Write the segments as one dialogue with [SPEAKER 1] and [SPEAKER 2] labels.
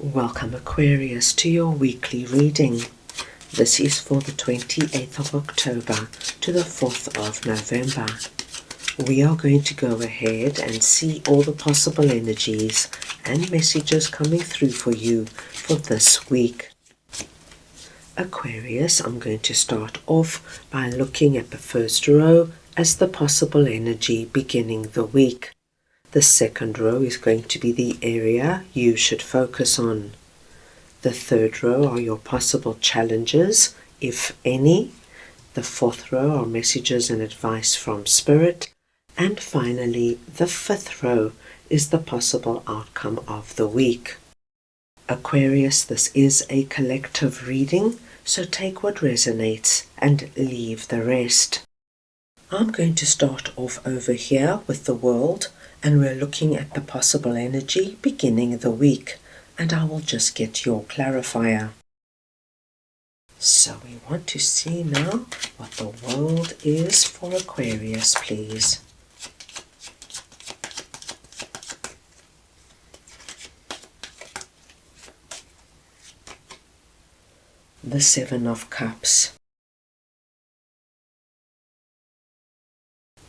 [SPEAKER 1] Welcome Aquarius to your weekly reading. This is for the 28th of October to the 4th of November. We are going to go ahead and see all the possible energies and messages coming through for you for this week. Aquarius, I'm going to start off by looking at the first row as the possible energy beginning the week. The second row is going to be the area you should focus on. The third row are your possible challenges, if any. The fourth row are messages and advice from Spirit. And finally, the fifth row is the possible outcome of the week. Aquarius, this is a collective reading, so take what resonates and leave the rest. I'm going to start off over here with the world, and we're looking at the possible energy beginning the week, and I will just get your clarifier. So we want to see now what the world is for Aquarius, please. The Seven of Cups.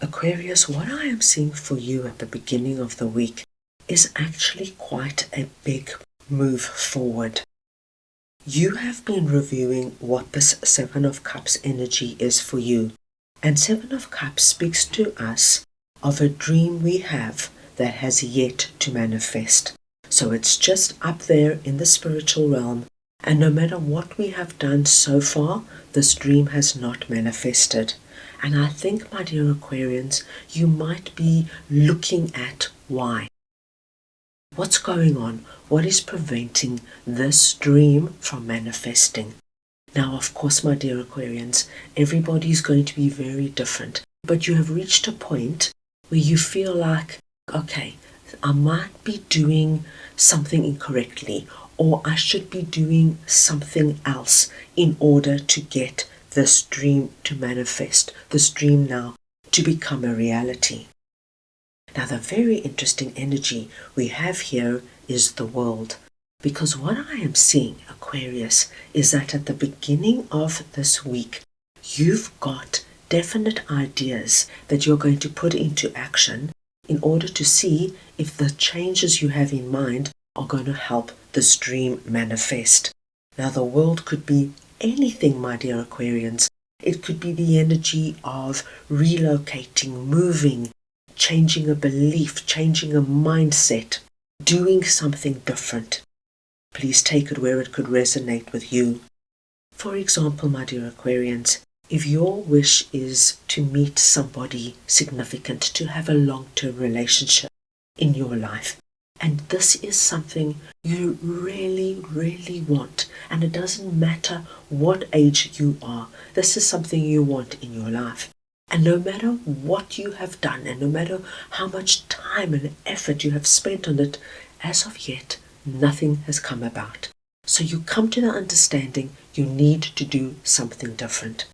[SPEAKER 1] Aquarius, what I am seeing for you at the beginning of the week is actually quite a big move forward. You have been reviewing what this Seven of Cups energy is for you. And Seven of Cups speaks to us of a dream we have that has yet to manifest. So it's just up there in the spiritual realm. And no matter what we have done so far, this dream has not manifested. And I think, my dear Aquarians, you might be looking at why. What's going on? What is preventing this dream from manifesting? Now, of course, my dear Aquarians, everybody is going to be very different. But you have reached a point where you feel like, okay, I might be doing something incorrectly, or I should be doing something else in order to get this dream to manifest, this dream now to become a reality. Now, the very interesting energy we have here is the world, because what I am seeing, Aquarius, is that at the beginning of this week, you've got definite ideas that you're going to put into action in order to see if the changes you have in mind are going to help this dream manifest. Now, the world could be anything, my dear Aquarians. It could be the energy of relocating, moving, changing a belief, changing a mindset, doing something different. Please take it where it could resonate with you. For example, my dear Aquarians, if your wish is to meet somebody significant, to have a long-term relationship in your life, and this is something you really, really want, and it doesn't matter what age you are, this is something you want in your life. And no matter what you have done, and no matter how much time and effort you have spent on it, as of yet, nothing has come about. So you come to the understanding you need to do something different.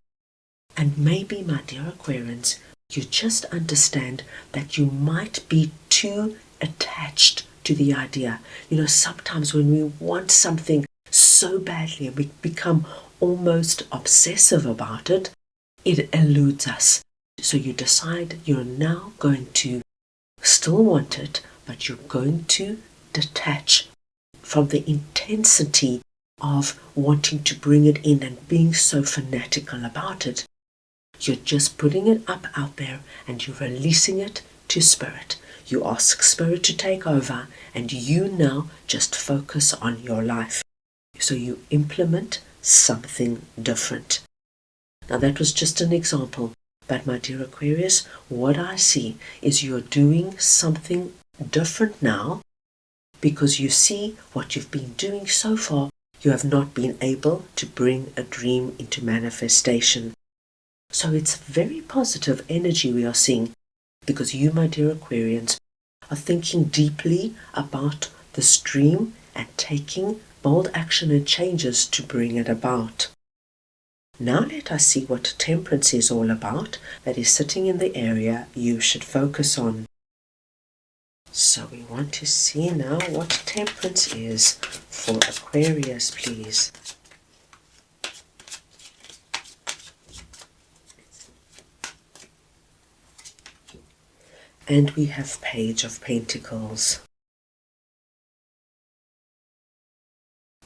[SPEAKER 1] And maybe, my dear Aquarians, you just understand that you might be too attached to the idea. You know, sometimes when we want something so badly and we become almost obsessive about it, it eludes us. So you decide you're now going to still want it, but you're going to detach from the intensity of wanting to bring it in and being so fanatical about it. You're just putting it up out there and you're releasing it to Spirit. You ask Spirit to take over, and you now just focus on your life. So you implement something different. Now, that was just an example, but my dear Aquarius, what I see is you're doing something different now because you see what you've been doing so far. You have not been able to bring a dream into manifestation. So it's very positive energy we are seeing, because you, my dear Aquarians, are thinking deeply about this dream and taking bold action and changes to bring it about. Now let us see what Temperance is all about, that is sitting in the area you should focus on. So we want to see now what temperance is for Aquarius, please. And we have Page of Pentacles.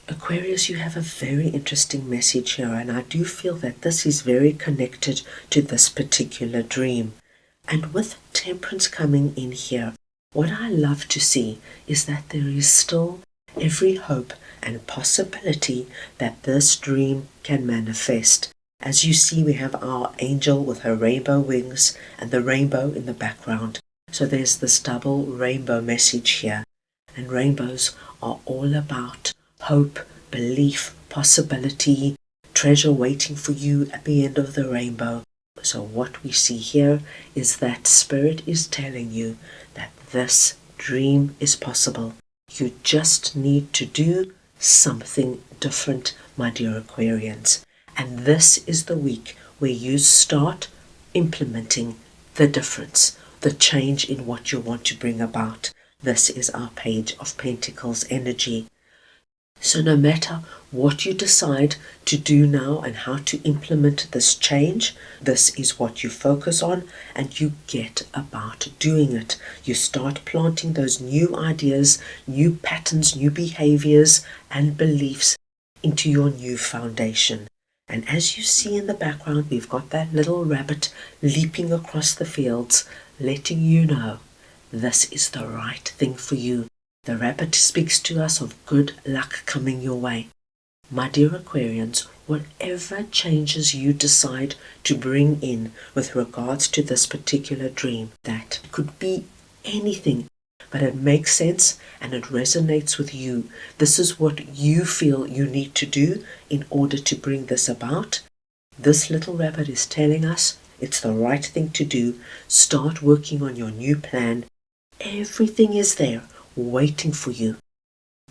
[SPEAKER 1] Aquarius, you have a very interesting message here, and I do feel that this is very connected to this particular dream. And with temperance coming in here, what I love to see is that there is still every hope and possibility that this dream can manifest. As you see, we have our angel with her rainbow wings and the rainbow in the background. So there's this double rainbow message here. And rainbows are all about hope, belief, possibility, treasure waiting for you at the end of the rainbow. So what we see here is that Spirit is telling you that this dream is possible. You just need to do something different, my dear Aquarians. And this is the week where you start implementing the difference, the change in what you want to bring about. This is our Page of Pentacles energy. So no matter what you decide to do now and how to implement this change, this is what you focus on and you get about doing it. You start planting those new ideas, new patterns, new behaviors and beliefs into your new foundation. And as you see in the background, we've got that little rabbit leaping across the fields, letting you know this is the right thing for you. The rabbit speaks to us of good luck coming your way. My dear Aquarians, whatever changes you decide to bring in with regards to this particular dream, that could be anything, but it makes sense and it resonates with you. This is what you feel you need to do in order to bring this about. This little rabbit is telling us it's the right thing to do. Start working on your new plan. Everything is there, waiting for you.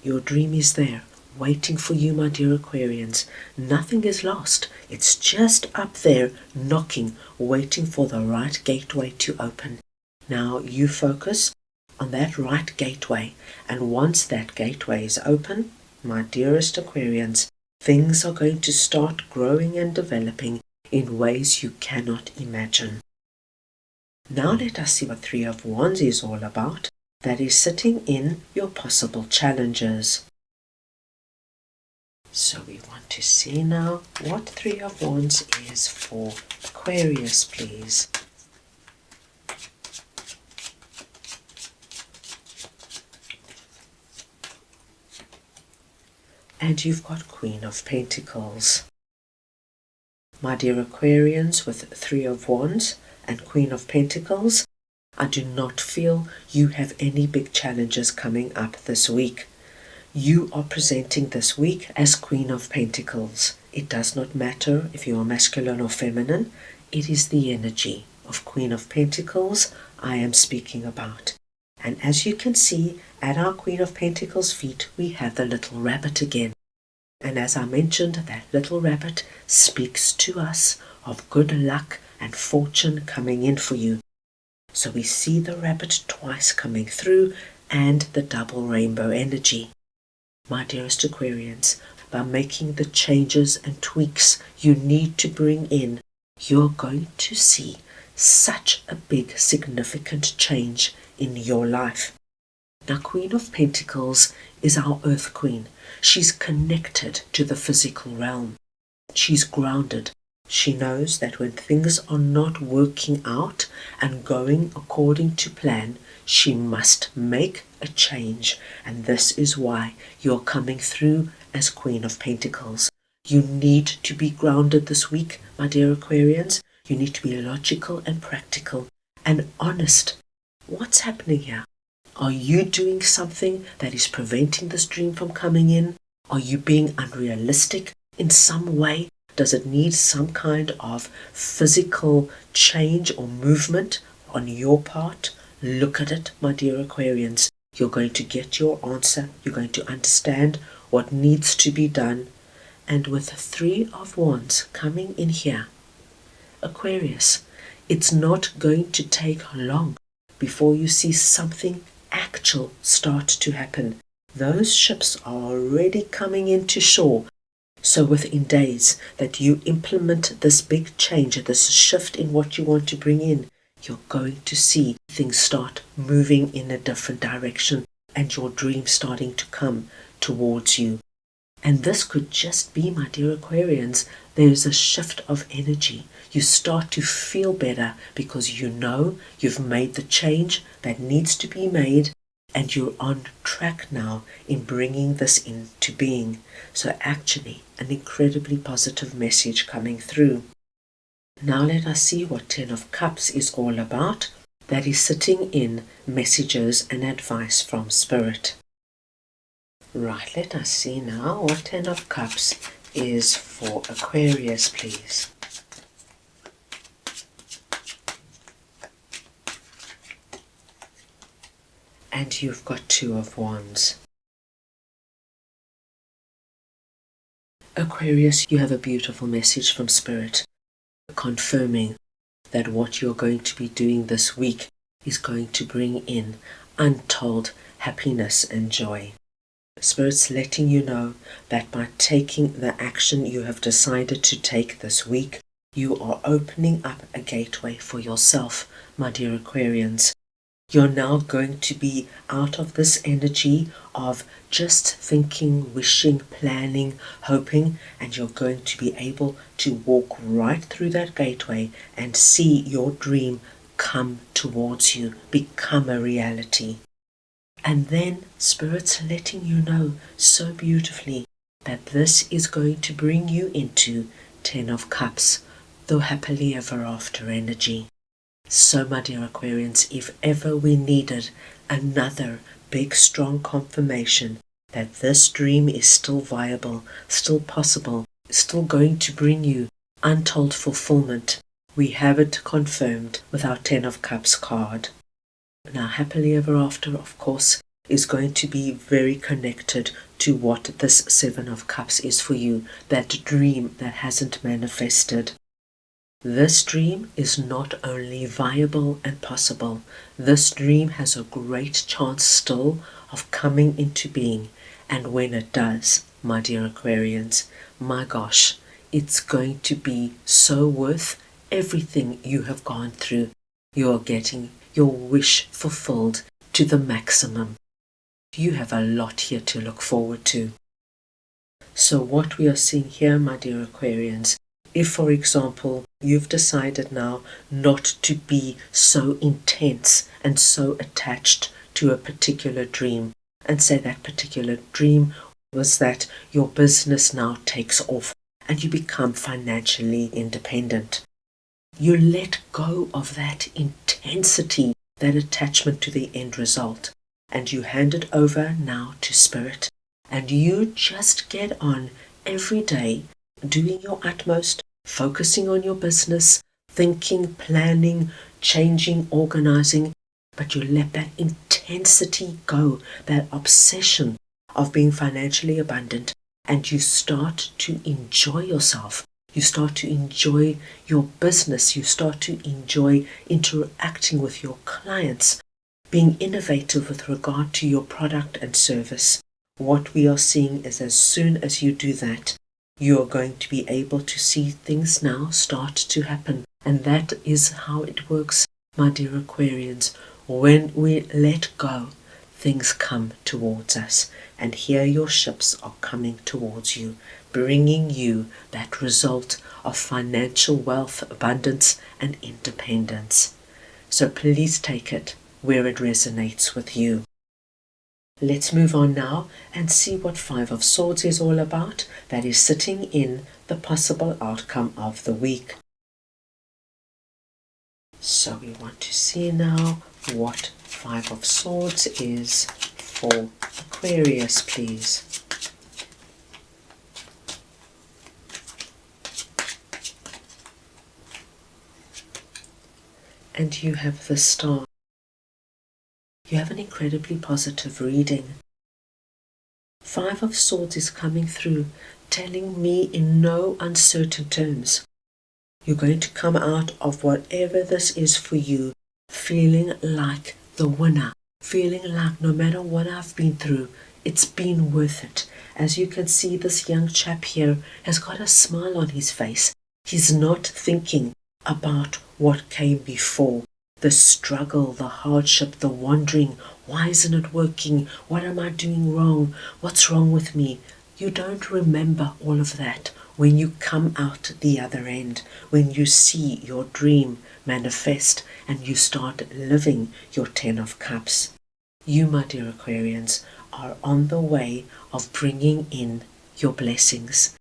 [SPEAKER 1] Your dream is there, waiting for you, my dear Aquarians. Nothing is lost. It's just up there, knocking, waiting for the right gateway to open. Now you focus on that right gateway, and once that gateway is open, my dearest Aquarians, things are going to start growing and developing in ways you cannot imagine. Now let us see what Three of Wands is all about. That is sitting in your possible challenges. So we want to see now what Three of Wands is for Aquarius, please. And you've got Queen of Pentacles. My dear Aquarians, with Three of Wands and Queen of Pentacles, I do not feel you have any big challenges coming up this week. You are presenting this week as Queen of Pentacles. It does not matter if you are masculine or feminine. It is the energy of Queen of Pentacles I am speaking about. And as you can see, at our Queen of Pentacles feet, we have the little rabbit again. And as I mentioned, that little rabbit speaks to us of good luck and fortune coming in for you. So we see the rabbit twice coming through and the double rainbow energy. My dearest Aquarians, by making the changes and tweaks you need to bring in, you're going to see such a big significant change in your life. Now, Queen of Pentacles is our Earth Queen. She's connected to the physical realm. She's grounded. She knows that when things are not working out and going according to plan, she must make a change. And this is why you're coming through as Queen of Pentacles. You need to be grounded this week, my dear Aquarians. You need to be logical and practical and honest. What's happening here? Are you doing something that is preventing this dream from coming in? Are you being unrealistic in some way? Does it need some kind of physical change or movement on your part? Look at it, my dear Aquarians. You're going to get your answer. You're going to understand what needs to be done. And with Three of Wands coming in here, Aquarius, it's not going to take long before you see something actual start to happen. Those ships are already coming into shore. So within days that you implement this big change, this shift in what you want to bring in, you're going to see things start moving in a different direction and your dream starting to come towards you. And this could just be, my dear Aquarians, there's a shift of energy. You start to feel better because you know you've made the change that needs to be made and you're on track now in bringing this into being. So actually, an incredibly positive message coming through. Now let us see what Ten of Cups is all about. That is sitting in messages and advice from Spirit. Right, let us see now what Ten of Cups is for Aquarius, please. And you've got Two of Wands. Aquarius, you have a beautiful message from Spirit confirming that what you're going to be doing this week is going to bring in untold happiness and joy. Spirit's letting you know that by taking the action you have decided to take this week, you are opening up a gateway for yourself, my dear Aquarians. You're now going to be out of this energy of just thinking, wishing, planning, hoping, and you're going to be able to walk right through that gateway and see your dream come towards you, become a reality. And then Spirit's letting you know so beautifully that this is going to bring you into Ten of Cups, the happily ever after energy. So, my dear Aquarians, if ever we needed another big strong confirmation that this dream is still viable, still possible, still going to bring you untold fulfillment, we have it confirmed with our Ten of Cups card. Now, happily ever after, of course, is going to be very connected to what this Seven of Cups is for you, that dream that hasn't manifested. This dream is not only viable and possible, this dream has a great chance still of coming into being. And when it does, my dear Aquarians, my gosh, it's going to be so worth everything you have gone through. You are getting your wish fulfilled to the maximum. You have a lot here to look forward to. So what we are seeing here, my dear Aquarians, if, for example, you've decided now not to be so intense and so attached to a particular dream, and say that particular dream was that your business now takes off and you become financially independent. You let go of that intensity, that attachment to the end result, and you hand it over now to Spirit, and you just get on every day doing your utmost, focusing on your business, thinking, planning, changing, organizing, but you let that intensity go, that obsession of being financially abundant, and you start to enjoy yourself. You start to enjoy your business. You start to enjoy interacting with your clients, being innovative with regard to your product and service. What we are seeing is as soon as you do that, you are going to be able to see things now start to happen. And that is how it works, my dear Aquarians. When we let go, things come towards us. And here your ships are coming towards you, bringing you that result of financial wealth, abundance, and independence. So please take it where it resonates with you. Let's move on now and see what Five of Swords is all about. That is sitting in the possible outcome of the week. So we want to see now what Five of Swords is for Aquarius, please. And you have the Star. You have an incredibly positive reading. Five of Swords is coming through, telling me in no uncertain terms. You're going to come out of whatever this is for you, feeling like the winner, feeling like no matter what I've been through, it's been worth it. As you can see, this young chap here has got a smile on his face. He's not thinking about what came before. The struggle, the hardship, the wondering, why isn't it working? What am I doing wrong? What's wrong with me? You don't remember all of that when you come out the other end, when you see your dream manifest and you start living your 10 of Cups. You, my dear Aquarians, are on the way of bringing in your blessings,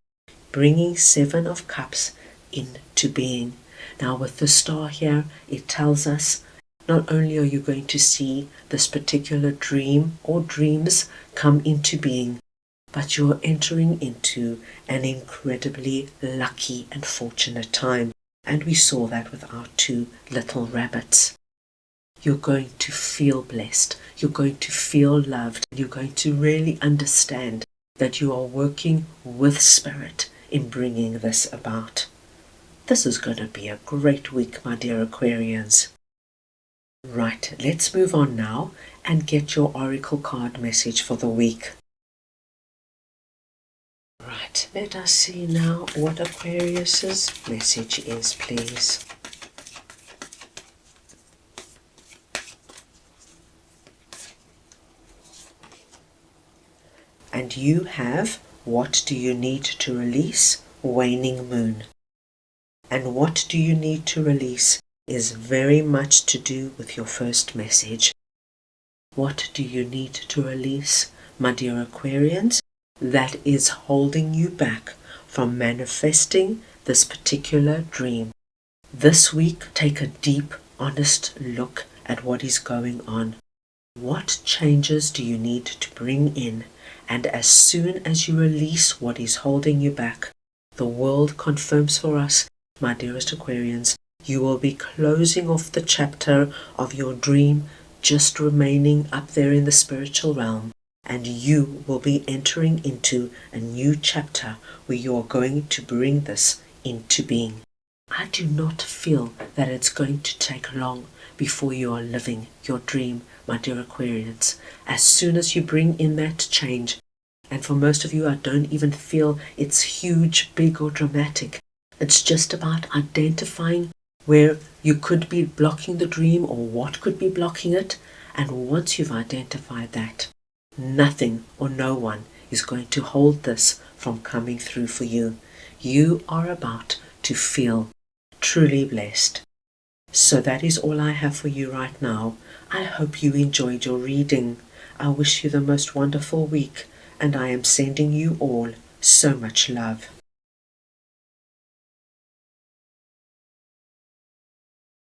[SPEAKER 1] bringing 7 of Cups into being. Now with the star here, it tells us not only are you going to see this particular dream or dreams come into being, but you're entering into an incredibly lucky and fortunate time. And we saw that with our 2 little rabbits. You're going to feel blessed. You're going to feel loved. You're going to really understand that you are working with spirit in bringing this about. This is going to be a great week, my dear Aquarians. Right, let's move on now and get your oracle card message for the week. Right, let us see now what Aquarius's message is, please. And you have, what do you need to release? Waning moon. And what do you need to release is very much to do with your first message. What do you need to release, my dear Aquarians, that is holding you back from manifesting this particular dream? This week, take a deep, honest look at what is going on. What changes do you need to bring in? And as soon as you release what is holding you back, the world confirms for us, my dearest Aquarians, you will be closing off the chapter of your dream, just remaining up there in the spiritual realm, and you will be entering into a new chapter where you are going to bring this into being. I do not feel that it's going to take long before you are living your dream, my dear Aquarians. As soon as you bring in that change, and for most of you, I don't even feel it's huge, big or dramatic. It's just about identifying where you could be blocking the dream or what could be blocking it. And once you've identified that, nothing or no one is going to hold this from coming through for you. You are about to feel truly blessed. So that is all I have for you right now. I hope you enjoyed your reading. I wish you the most wonderful week, and I am sending you all so much love.